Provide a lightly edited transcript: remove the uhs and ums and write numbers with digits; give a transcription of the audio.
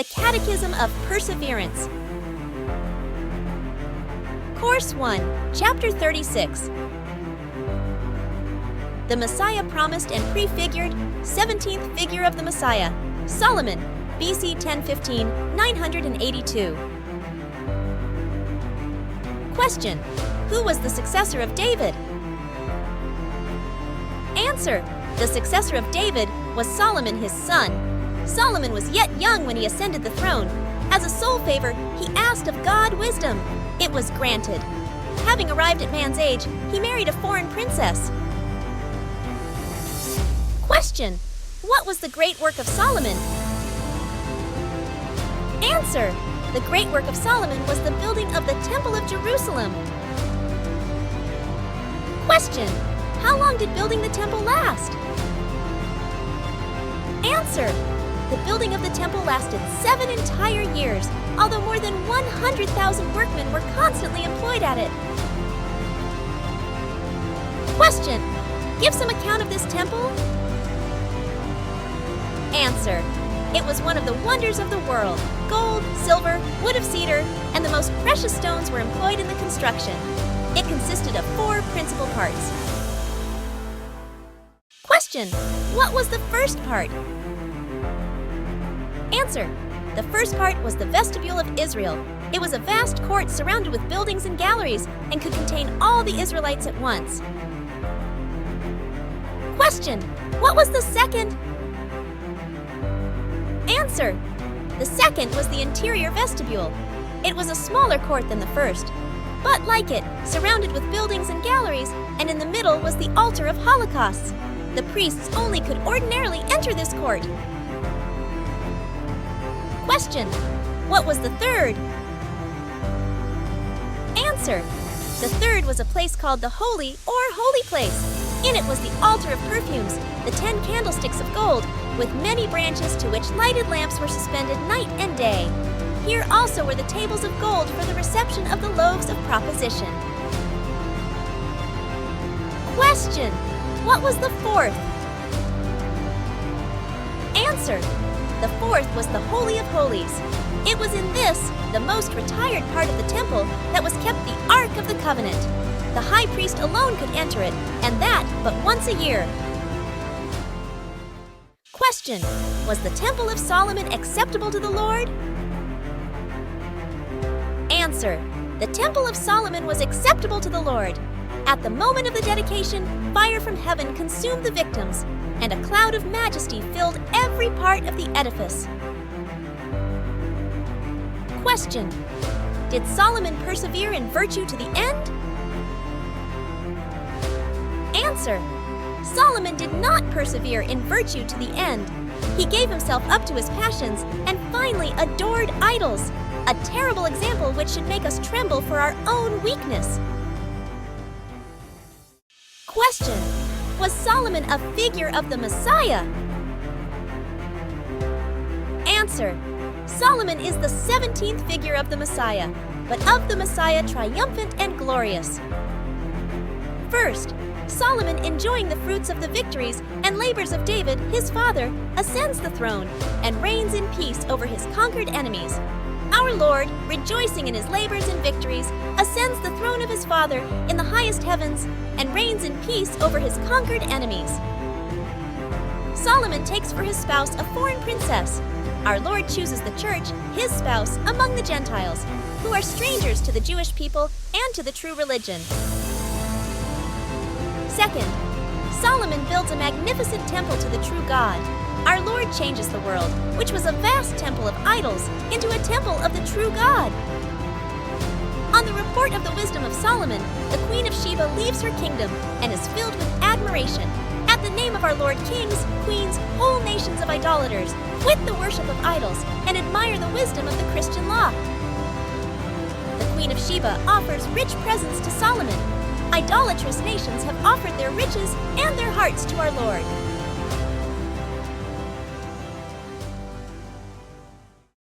the Catechism of Perseverance. Course 1, Chapter 36. The Messiah Promised and Prefigured, 17th Figure of the Messiah, Solomon, BC 1015, 982. Question: who was the successor of David? Answer: the successor of David was Solomon, his son. Solomon was yet young when he ascended the throne. As a sole favor, he asked of God wisdom. It was granted. Having arrived at man's age, he married a foreign princess. Question: what was the great work of Solomon? Answer: the great work of Solomon was the building of the Temple of Jerusalem. Question: how long did building the temple last? Answer: the building of the temple lasted 7 entire years, although more than 100,000 workmen were constantly employed at it. Question: give some account of this temple. Answer: it was one of the wonders of the world. Gold, silver, wood of cedar, and the most precious stones were employed in the construction. It consisted of 4 principal parts. Question: what was the first part? Answer: the first part was the vestibule of Israel. It was a vast court surrounded with buildings and galleries and could contain all the Israelites at once. Question: what was the second? Answer: the second was the interior vestibule. It was a smaller court than the first, but like it, surrounded with buildings and galleries, and in the middle was the altar of holocausts. The priests only could ordinarily enter this court. Question: what was the third? Answer: the third was a place called the Holy or Holy Place. In it was the altar of perfumes, the 10 candlesticks of gold, with many branches to which lighted lamps were suspended night and day. Here also were the tables of gold for the reception of the loaves of proposition. Question: what was the fourth? Answer: the fourth was the Holy of Holies. It was in this, the most retired part of the temple, that was kept the Ark of the Covenant. The high priest alone could enter it, and that but once a year. Question: was the Temple of Solomon acceptable to the Lord? Answer: the Temple of Solomon was acceptable to the Lord. At the moment of the dedication, fire from heaven consumed the victims, and a cloud of majesty filled every part of the edifice. Question: did Solomon persevere in virtue to the end? Answer: Solomon did not persevere in virtue to the end. He gave himself up to his passions and finally adored idols, a terrible example which should make us tremble for our own weakness. Question: was Solomon a figure of the Messiah? Answer: Solomon is the 17th figure of the Messiah, but of the Messiah triumphant and glorious. First, Solomon, enjoying the fruits of the victories and labors of David, his father, ascends the throne and reigns in peace over his conquered enemies. Our Lord, rejoicing in his labors and victories, ascends the throne of his Father in the highest heavens and reigns in peace over his conquered enemies. Solomon takes for his spouse a foreign princess. Our Lord chooses the church, his spouse, among the Gentiles, who are strangers to the Jewish people and to the true religion. Second, Solomon builds a magnificent temple to the true God. Our Lord changes the world, which was a vast temple of idols, into a temple of the true God. On the report of the wisdom of Solomon, the Queen of Sheba leaves her kingdom and is filled with admiration. At the name of our Lord, kings, queens, whole nations of idolaters quit the worship of idols and admire the wisdom of the Christian law. The Queen of Sheba offers rich presents to Solomon. Idolatrous nations have offered their riches and their hearts to our Lord.